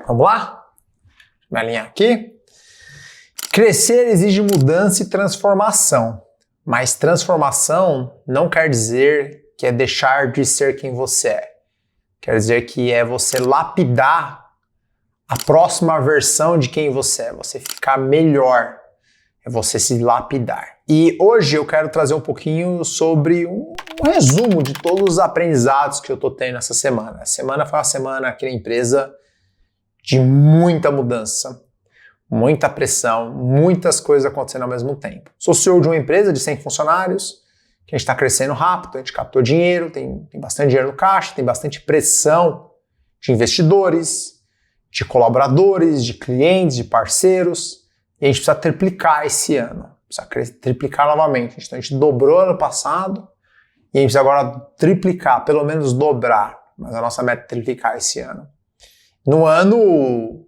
Vamos lá? Vai alinhar aqui. Crescer exige mudança e transformação, mas transformação não quer dizer que é deixar de ser quem você é. Quer dizer que é você lapidar a próxima versão de quem você é, você ficar melhor, é você se lapidar. E hoje eu quero trazer um pouquinho sobre um resumo de todos os aprendizados que eu tô tendo essa semana. A semana foi uma semana aqui na empresa de muita mudança, muita pressão, muitas coisas acontecendo ao mesmo tempo. Sou CEO de uma empresa de 100 funcionários, que a gente está crescendo rápido, a gente captou dinheiro, tem bastante dinheiro no caixa, tem bastante pressão de investidores, de colaboradores, de clientes, de parceiros, e a gente precisa triplicar esse ano, precisa triplicar novamente. Então a gente dobrou ano passado e a gente precisa agora triplicar, pelo menos dobrar, mas a nossa meta é triplicar esse ano. No ano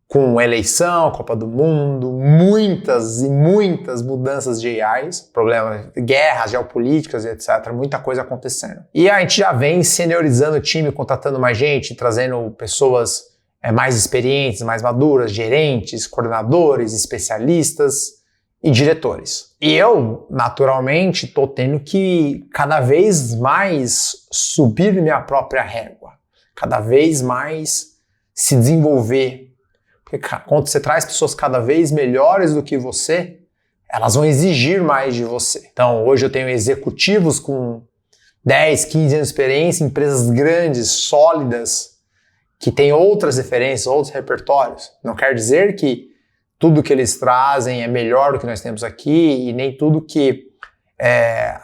com eleição, Copa do Mundo, muitas e muitas mudanças de AIs, problemas, guerras geopolíticas e etc, muita coisa acontecendo. E a gente já vem seniorizando o time, contratando mais gente, trazendo pessoas mais experientes, mais maduras, gerentes, coordenadores, especialistas e diretores. E eu, naturalmente, estou tendo que cada vez mais subir minha própria régua, cada vez mais se desenvolver. Porque quando você traz pessoas cada vez melhores do que você, elas vão exigir mais de você. Então, hoje eu tenho executivos com 10, 15 anos de experiência, empresas grandes, sólidas, que têm outras referências, outros repertórios. Não quer dizer que tudo que eles trazem é melhor do que nós temos aqui e nem tudo que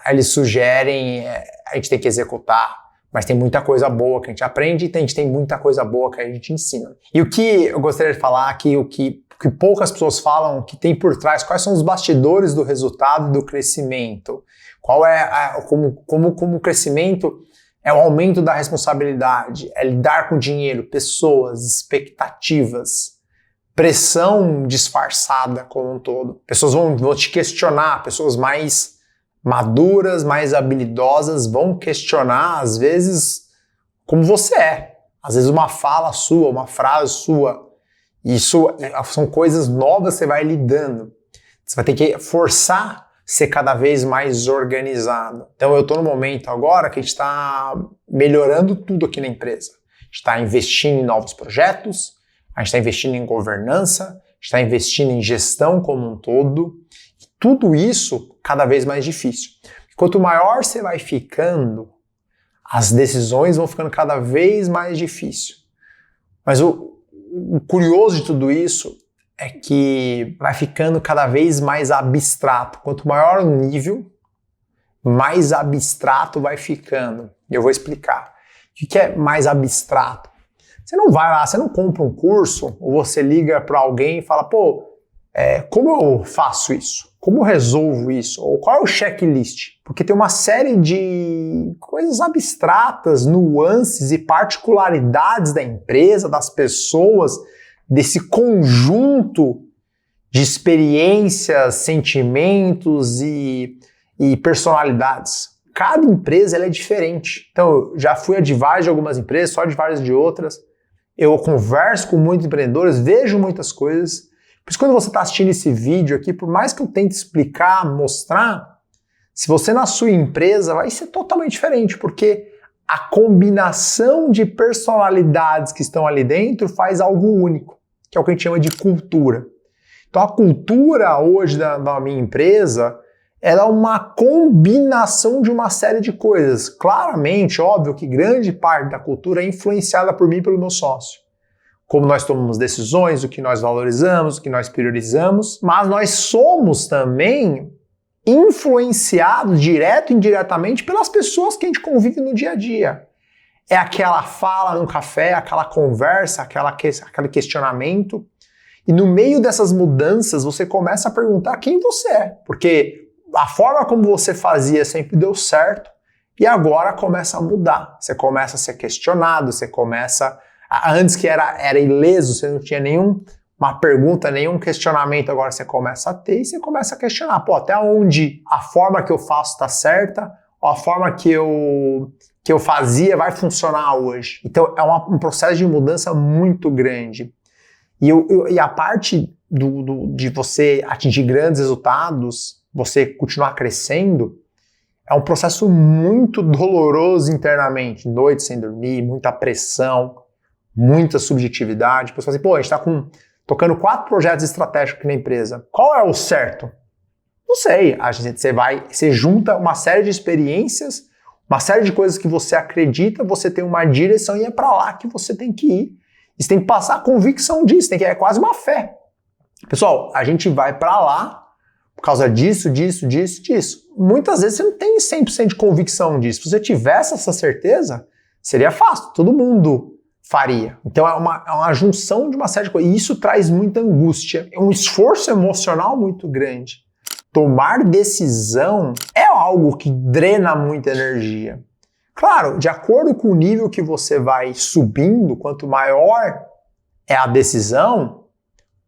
eles sugerem a gente tem que executar. Mas tem muita coisa boa que a gente aprende e a gente tem muita coisa boa que a gente ensina. E o que eu gostaria de falar aqui, o que poucas pessoas falam, que tem por trás, quais são os bastidores do resultado do crescimento? Qual é como o crescimento é o aumento da responsabilidade, é lidar com dinheiro, pessoas, expectativas, pressão disfarçada como um todo. Pessoas vão te questionar, pessoas mais maduras, mais habilidosas vão questionar, às vezes, como você é. Às vezes uma fala sua, uma frase sua. Isso são coisas novas que você vai lidando. Você vai ter que forçar ser cada vez mais organizado. Então eu estou no momento agora que a gente está melhorando tudo aqui na empresa. A gente está investindo em novos projetos, a gente está investindo em governança, a gente está investindo em gestão como um todo. Tudo isso cada vez mais difícil. Quanto maior você vai ficando, as decisões vão ficando cada vez mais difíceis. Mas o curioso de tudo isso é que vai ficando cada vez mais abstrato. Quanto maior o nível, mais abstrato vai ficando. E eu vou explicar. O que é mais abstrato? Você não vai lá, você não compra um curso, ou você liga para alguém e fala, como eu faço isso? Como eu resolvo isso? Ou qual é o checklist? Porque tem uma série de coisas abstratas, nuances e particularidades da empresa, das pessoas, desse conjunto de experiências, sentimentos e personalidades. Cada empresa ela é diferente. Então, eu já fui advisor de algumas empresas, só advisor de outras. Eu converso com muitos empreendedores, vejo muitas coisas. Por isso, quando você está assistindo esse vídeo aqui, por mais que eu tente explicar, mostrar, se você na sua empresa vai ser totalmente diferente, porque a combinação de personalidades que estão ali dentro faz algo único, que é o que a gente chama de cultura. Então a cultura hoje da minha empresa, ela é uma combinação de uma série de coisas. Claramente, óbvio que grande parte da cultura é influenciada por mim e pelo meu sócio. Como nós tomamos decisões, o que nós valorizamos, o que nós priorizamos, mas nós somos também influenciados direto e indiretamente pelas pessoas que a gente convive no dia a dia. É aquela fala no café, aquela conversa, aquele questionamento. E no meio dessas mudanças, você começa a perguntar quem você é. Porque a forma como você fazia sempre deu certo e agora começa a mudar. Você começa a ser questionado, você começa... Antes que era ileso, você não tinha nenhuma pergunta, nenhum questionamento, agora você começa a ter e você começa a questionar. Até onde a forma que eu faço está certa, ou a forma que eu que eu fazia vai funcionar hoje. Então é um processo de mudança muito grande. E a parte de você atingir grandes resultados, você continuar crescendo, é um processo muito doloroso internamente. Noite sem dormir, muita pressão, muita subjetividade. A pessoa fala assim, pô, a gente está tocando 4 projetos estratégicos aqui na empresa. Qual é o certo? Não sei. Você junta uma série de experiências, uma série de coisas que você acredita, você tem uma direção e é para lá que você tem que ir. E você tem que passar a convicção disso, é quase uma fé. Pessoal, a gente vai para lá por causa disso. Muitas vezes você não tem 100% de convicção disso. Se você tivesse essa certeza, seria fácil, todo mundo faria. Então é uma junção de uma série de coisas. E isso traz muita angústia, é um esforço emocional muito grande. Tomar decisão é algo que drena muita energia. Claro, de acordo com o nível que você vai subindo, quanto maior é a decisão,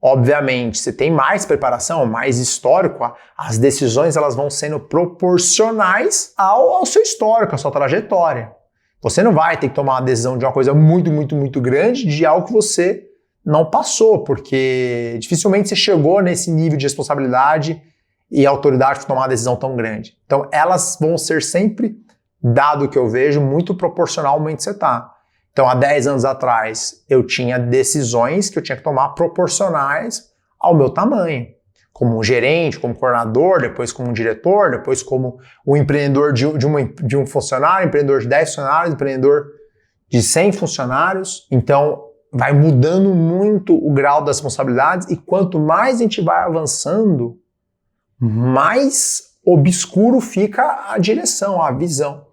obviamente, você tem mais preparação, mais histórico, as decisões elas vão sendo proporcionais ao seu histórico, à sua trajetória. Você não vai ter que tomar uma decisão de uma coisa muito, muito, muito grande de algo que você não passou, porque dificilmente você chegou nesse nível de responsabilidade e autoridade para tomar uma decisão tão grande. Então, elas vão ser sempre, dado que eu vejo, muito proporcional ao momento que você está. Então, há 10 anos atrás, eu tinha decisões que eu tinha que tomar proporcionais ao meu tamanho. Como um gerente, como coordenador, depois como um diretor, depois como um empreendedor de um funcionário, empreendedor de 10 funcionários, empreendedor de 100 funcionários. Então, vai mudando muito o grau das responsabilidades e quanto mais a gente vai avançando, mais obscuro fica a direção, a visão.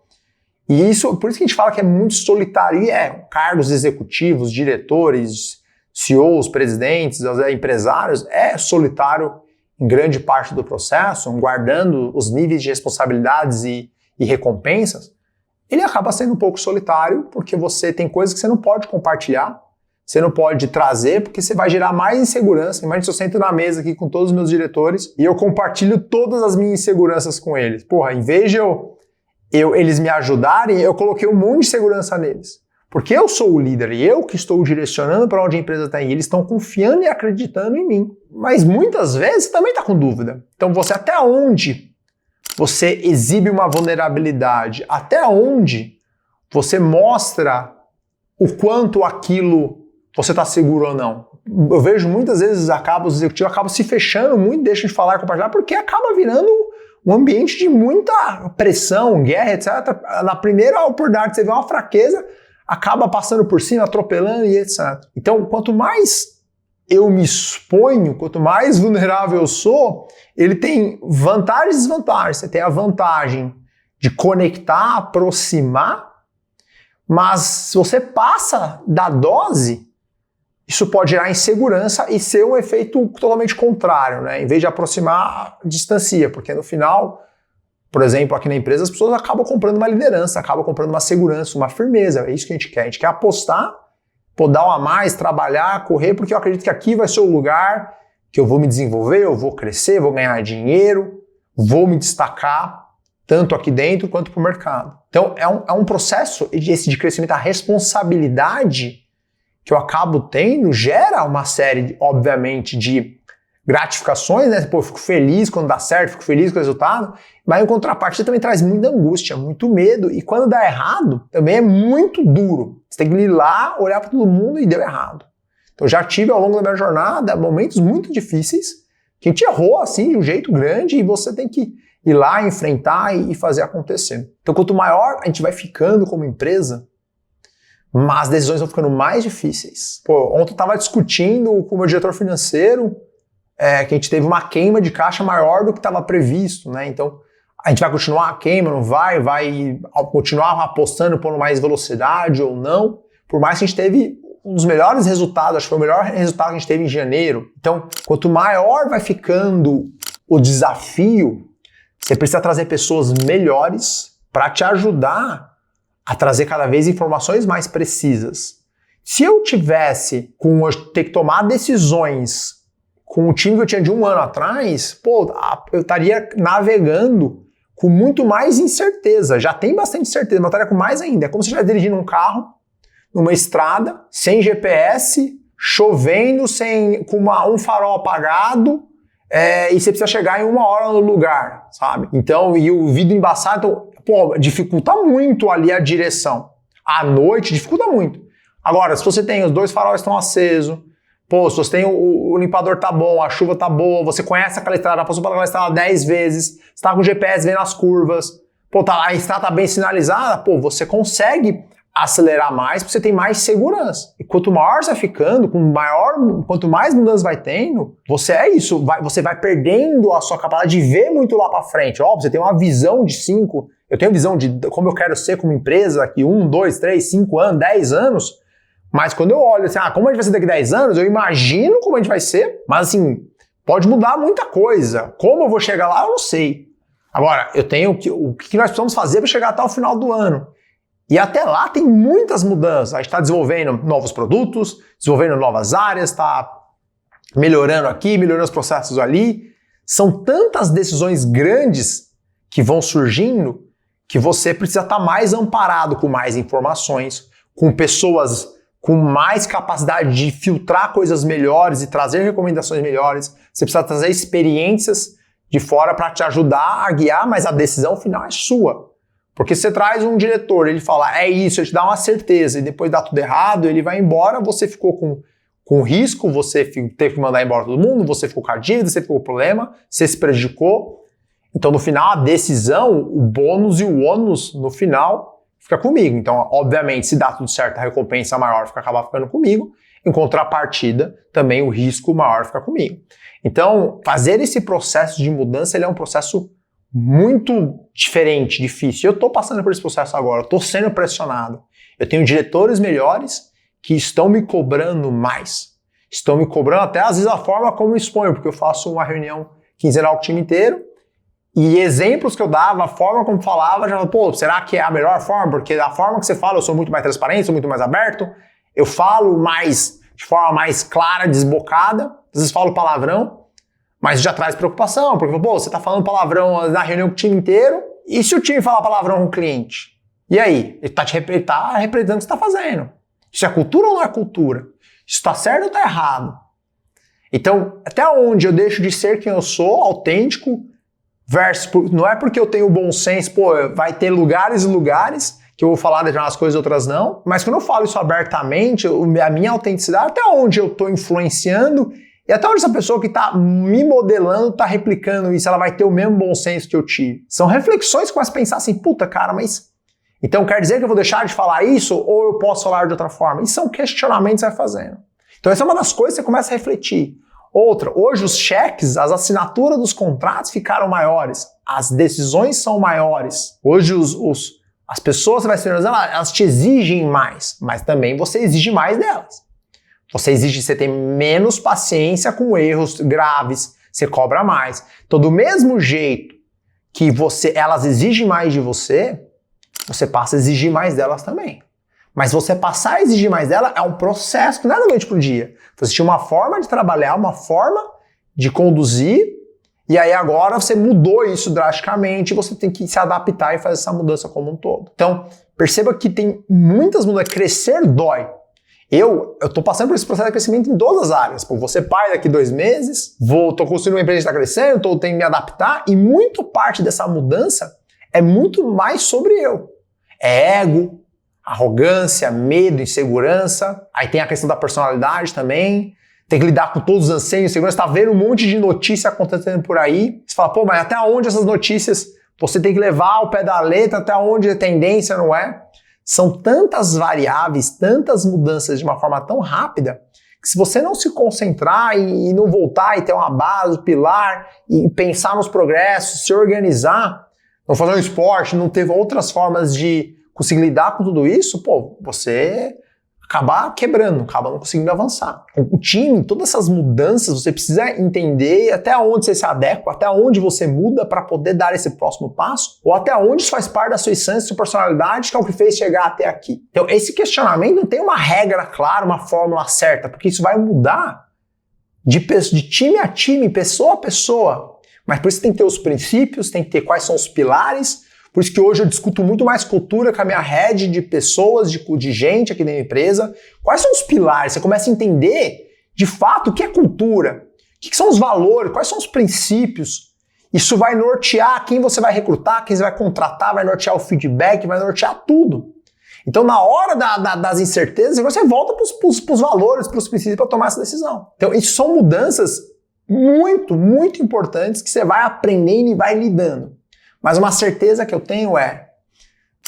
E isso, por isso que a gente fala que é muito solitário. E cargos executivos, diretores, CEOs, presidentes, empresários, é solitário em grande parte do processo, guardando os níveis de responsabilidades e recompensas. Ele acaba sendo um pouco solitário, porque você tem coisas que você não pode compartilhar, você não pode trazer, porque você vai gerar mais insegurança. Imagina se eu sento na mesa aqui com todos os meus diretores e eu compartilho todas as minhas inseguranças com eles. Porra, em vez de eles me ajudarem, eu coloquei um monte de segurança neles. Porque eu sou o líder e eu que estou direcionando para onde a empresa está indo. Eles estão confiando e acreditando em mim. Mas muitas vezes você também está com dúvida. Então até onde você exibe uma vulnerabilidade? Até onde você mostra o quanto aquilo você está seguro ou não? Eu vejo muitas vezes os executivos acabam se fechando muito, deixam de falar e compartilhar, porque acaba virando um ambiente de muita pressão, guerra, etc. Na primeira oportunidade que você vê uma fraqueza, acaba passando por cima, atropelando e etc. Então, quanto mais eu me exponho, quanto mais vulnerável eu sou, ele tem vantagens e desvantagens. Você tem a vantagem de conectar, aproximar, mas se você passa da dose, isso pode gerar insegurança e ser um efeito totalmente contrário, né? Em vez de aproximar, distancia, porque no final, por exemplo, aqui na empresa, as pessoas acabam comprando uma liderança, acabam comprando uma segurança, uma firmeza. É isso que a gente quer. A gente quer apostar, dar um a mais, trabalhar, correr, porque eu acredito que aqui vai ser o lugar que eu vou me desenvolver, eu vou crescer, vou ganhar dinheiro, vou me destacar, tanto aqui dentro quanto para o mercado. Então, é um processo de crescimento. A responsabilidade que eu acabo tendo gera uma série, obviamente, de gratificações, né? Pô, eu fico feliz quando dá certo, fico feliz com o resultado, mas em contrapartida também traz muita angústia, muito medo, e quando dá errado, também é muito duro. Você tem que ir lá, olhar para todo mundo e deu errado. Então já tive ao longo da minha jornada momentos muito difíceis, que a gente errou assim de um jeito grande e você tem que ir lá, enfrentar e fazer acontecer. Então quanto maior a gente vai ficando como empresa, mas as decisões vão ficando mais difíceis. Pô, ontem eu estava discutindo com o meu diretor financeiro que a gente teve uma queima de caixa maior do que estava previsto, né? Então, a gente vai continuar a queima, não vai continuar apostando por mais velocidade ou não, por mais que a gente teve um dos melhores resultados, acho que foi o melhor resultado que a gente teve em janeiro. Então, quanto maior vai ficando o desafio, você precisa trazer pessoas melhores para te ajudar a trazer cada vez informações mais precisas. Se eu tivesse ter que tomar decisões com o time que eu tinha de um ano atrás, eu estaria navegando com muito mais incerteza. Já tem bastante certeza, uma tarefa com mais ainda. É como se você estivesse dirigindo um carro numa estrada, sem GPS, chovendo, com um farol apagado, e você precisa chegar em 1 hora no lugar, sabe? Então, e o vidro embaçado, então, pô, dificulta muito ali a direção. À noite, dificulta muito. Agora, se você tem os 2 faróis estão acesos, pô, se você tem o limpador tá bom, a chuva tá boa, você conhece aquela estrada, passou por aquela estrada 10 vezes, você tá com o GPS vendo as curvas, pô, a estrada tá bem sinalizada, pô, você consegue acelerar mais porque você tem mais segurança. E quanto maior você vai ficando, quanto mais mudanças vai tendo, você você vai perdendo a sua capacidade de ver muito lá para frente. Óbvio, você tem uma visão de 5, eu tenho visão de como eu quero ser como empresa daqui 1, 2, 3, 5 anos, 10 anos, mas quando eu olho assim, como a gente vai ser daqui 10 anos, eu imagino como a gente vai ser, mas assim, pode mudar muita coisa. Como eu vou chegar lá, eu não sei. Agora, eu tenho o que nós precisamos fazer para chegar até o final do ano. E até lá tem muitas mudanças. A gente está desenvolvendo novos produtos, desenvolvendo novas áreas, está melhorando aqui, melhorando os processos ali. São tantas decisões grandes que vão surgindo que você precisa estar mais amparado com mais informações, com pessoas com mais capacidade de filtrar coisas melhores e trazer recomendações melhores. Você precisa trazer experiências de fora para te ajudar a guiar, mas a decisão final é sua. Porque você traz um diretor, ele fala, é isso, ele te dá uma certeza, e depois dá tudo errado, ele vai embora, você ficou com risco, você teve que mandar embora todo mundo, você ficou com a dívida, você ficou com o problema, você se prejudicou. Então, no final, a decisão, o bônus e o ônus, no final, fica comigo. Então, obviamente, se dá tudo certo, a recompensa maior acaba ficando comigo. Em contrapartida, também o risco maior fica comigo. Então, fazer esse processo de mudança, ele é um processo muito diferente, difícil. Eu estou passando por esse processo agora, eu estou sendo pressionado. Eu tenho diretores melhores que estão me cobrando mais. Estão me cobrando até, às vezes, a forma como eu exponho, porque eu faço uma reunião quinzenal com o time inteiro, e exemplos que eu dava, a forma como falava, já pô, será que é a melhor forma? Porque a forma que você fala, eu sou muito mais transparente, sou muito mais aberto, eu falo de forma mais clara, desbocada, às vezes falo palavrão, mas já traz preocupação, porque, pô, você tá falando palavrão na reunião com o time inteiro, e se o time falar palavrão com o cliente? E aí? Ele tá representando o que você tá fazendo. Isso é cultura ou não é cultura? Isso tá certo ou tá errado? Então, até onde eu deixo de ser quem eu sou, autêntico, não é porque eu tenho bom senso, pô, vai ter lugares e lugares que eu vou falar determinadas coisas e outras não, mas quando eu falo isso abertamente, a minha autenticidade, até onde eu tô influenciando e até onde essa pessoa que está me modelando, está replicando isso, ela vai ter o mesmo bom senso que eu tive. São reflexões que começam a pensar assim, puta cara, mas então quer dizer que eu vou deixar de falar isso ou eu posso falar de outra forma? E são questionamentos que você vai fazendo. Então essa é uma das coisas que você começa a refletir. Outra, hoje os cheques, as assinaturas dos contratos ficaram maiores, as decisões são maiores. Hoje as pessoas que você vai ser elas te exigem mais, mas também você exige mais delas. Você tem menos paciência com erros graves, você cobra mais. Então, do mesmo jeito que elas exigem mais de você, você passa a exigir mais delas também. Mas você passar a exigir mais dela é um processo que não é da noite pro dia. Você tinha uma forma de trabalhar, uma forma de conduzir, e aí agora você mudou isso drasticamente, e você tem que se adaptar e fazer essa mudança como um todo. Então, perceba que tem muitas mudanças. Crescer dói. Eu tô passando por esse processo de crescimento em todas as áreas. Pô, vou ser pai daqui 2 meses, tô construindo uma empresa que está crescendo, tenho que me adaptar, e muito parte dessa mudança é muito mais sobre eu. É ego, arrogância, medo, insegurança. Aí tem a questão da personalidade também. Tem que lidar com todos os anseios, insegurança. Tá vendo um monte de notícia acontecendo por aí. Você fala, pô, mas até onde essas notícias você tem que levar ao pé da letra, até onde a tendência não é? São tantas variáveis, tantas mudanças de uma forma tão rápida, que se você não se concentrar e não voltar e ter uma base, um pilar, e pensar nos progressos, se organizar, não fazer um esporte, não ter outras formas de conseguir lidar com tudo isso, pô, você acaba quebrando, acaba não conseguindo avançar. O time, todas essas mudanças, você precisa entender até onde você se adequa, até onde você muda para poder dar esse próximo passo, ou até onde isso faz parte da sua essência, sua personalidade, que é o que fez chegar até aqui. Então, esse questionamento não tem uma regra clara, uma fórmula certa, porque isso vai mudar de time a time, pessoa a pessoa. Mas por isso tem que ter os princípios, tem que ter quais são os pilares. Por isso que hoje eu discuto muito mais cultura com a minha rede de pessoas, de gente aqui dentro da empresa. Quais são os pilares? Você começa a entender, de fato, o que é cultura, o que são os valores, quais são os princípios. Isso vai nortear quem você vai recrutar, quem você vai contratar, vai nortear o feedback, vai nortear tudo. Então, na hora das incertezas, você volta para os valores, para os princípios para tomar essa decisão. Então, isso são mudanças muito, muito importantes que você vai aprendendo e vai lidando. Mas uma certeza que eu tenho é,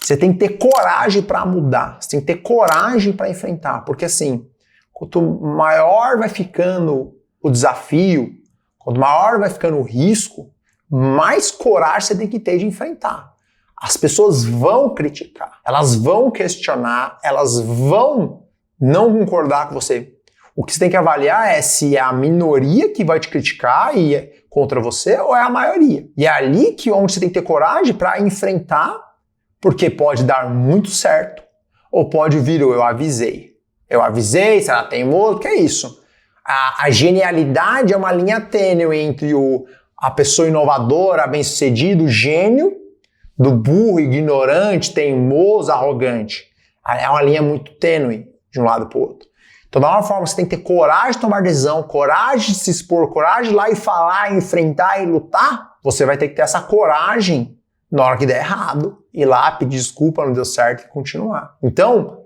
você tem que ter coragem para mudar, você tem que ter coragem para enfrentar, porque assim, quanto maior vai ficando o desafio, quanto maior vai ficando o risco, mais coragem você tem que ter de enfrentar. As pessoas vão criticar, elas vão questionar, elas vão não concordar com você. O que você tem que avaliar é se é a minoria que vai te criticar e é contra você ou é a maioria. E é ali onde você tem que ter coragem para enfrentar, porque pode dar muito certo ou pode vir o eu avisei. Eu avisei, se ela tem teimoso, que é isso? A genialidade é uma linha tênue entre a pessoa inovadora, bem-sucedido, gênio, do burro, ignorante, teimoso, arrogante. É uma linha muito tênue de um lado para o outro. Então, da mesma forma, você tem que ter coragem de tomar decisão, coragem de se expor, coragem de ir lá e falar, enfrentar e lutar. Você vai ter que ter essa coragem na hora que der errado, ir lá, pedir desculpa, não deu certo e continuar. Então,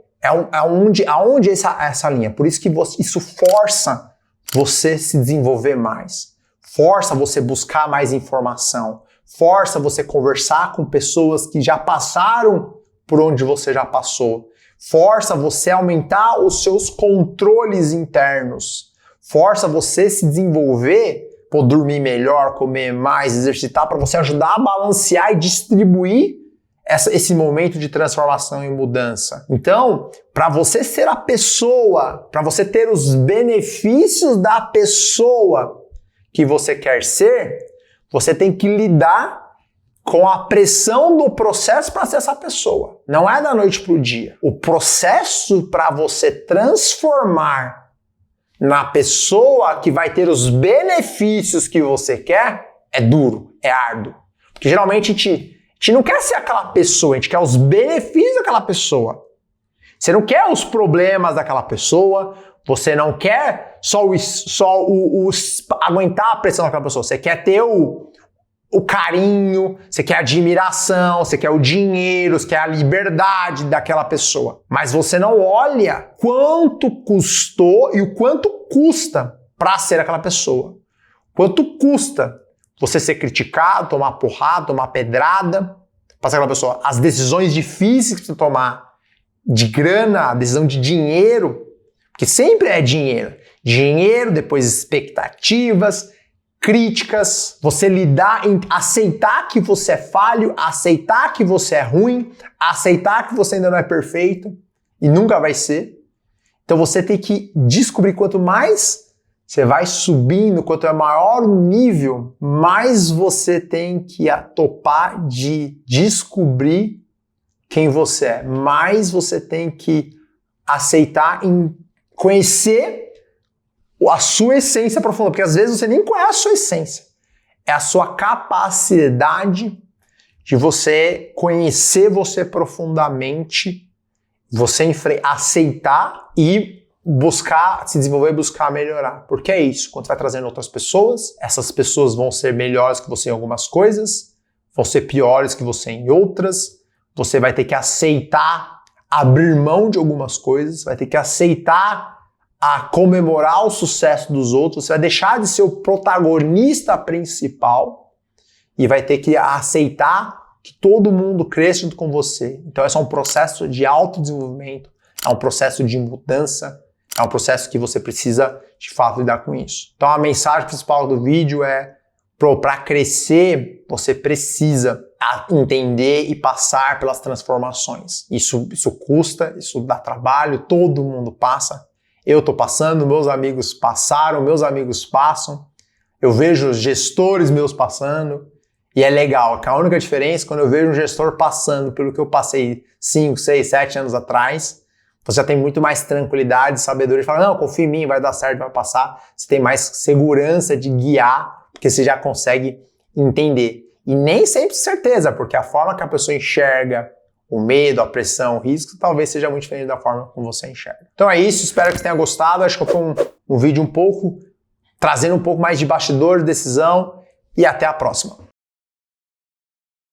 aonde essa linha? Por isso que isso força você se desenvolver mais, força você buscar mais informação, força você conversar com pessoas que já passaram por onde você já passou, força você aumentar os seus controles internos, força você se desenvolver, poder dormir melhor, comer mais, exercitar, para você ajudar a balancear e distribuir esse momento de transformação e mudança. Então, para você ser a pessoa, para você ter os benefícios da pessoa que você quer ser, você tem que lidar com a pressão do processo para ser essa pessoa. Não é da noite para o dia. O processo para você transformar na pessoa que vai ter os benefícios que você quer é duro, é árduo. Porque geralmente a gente não quer ser aquela pessoa, a gente quer os benefícios daquela pessoa. Você não quer os problemas daquela pessoa, você não quer só aguentar a pressão daquela pessoa, você quer ter o carinho, você quer a admiração, você quer o dinheiro, você quer a liberdade daquela pessoa. Mas você não olha quanto custou e o quanto custa para ser aquela pessoa. Quanto custa você ser criticado, tomar porrada, tomar pedrada, para ser aquela pessoa. As decisões difíceis que você tomar de grana, a decisão de dinheiro, porque sempre é dinheiro. Dinheiro, depois expectativas, críticas, você lidar em aceitar que você é falho, aceitar que você é ruim, aceitar que você ainda não é perfeito e nunca vai ser. Então você tem que descobrir quanto mais você vai subindo, quanto é maior o nível, mais você tem que topar de descobrir quem você é. Mais você tem que aceitar em conhecer a sua essência profunda, porque às vezes você nem conhece a sua essência. É a sua capacidade de você conhecer você profundamente, você aceitar e buscar se desenvolver e buscar melhorar. Porque é isso, quando você vai trazendo outras pessoas, essas pessoas vão ser melhores que você em algumas coisas, vão ser piores que você em outras, você vai ter que aceitar abrir mão de algumas coisas, vai ter que aceitar a comemorar o sucesso dos outros, você vai deixar de ser o protagonista principal e vai ter que aceitar que todo mundo cresce junto com você. Então esse é um processo de autodesenvolvimento, é um processo de mudança, é um processo que você precisa de fato lidar com isso. Então a mensagem principal do vídeo é para crescer, você precisa entender e passar pelas transformações. Isso custa, isso dá trabalho, todo mundo passa. Eu estou passando, meus amigos passaram, meus amigos passam. Eu vejo os gestores meus passando e é legal. A única diferença é quando eu vejo um gestor passando pelo que eu passei 5, 6, 7 anos atrás, você já tem muito mais tranquilidade, sabedoria de falar, não, confia em mim, vai dar certo, vai passar. Você tem mais segurança de guiar, porque você já consegue entender. E nem sempre certeza, porque a forma que a pessoa enxerga o medo, a pressão, o risco, talvez seja muito diferente da forma como você enxerga. Então é isso, espero que você tenha gostado. Acho que foi um vídeo trazendo um pouco mais de bastidor de decisão e até a próxima.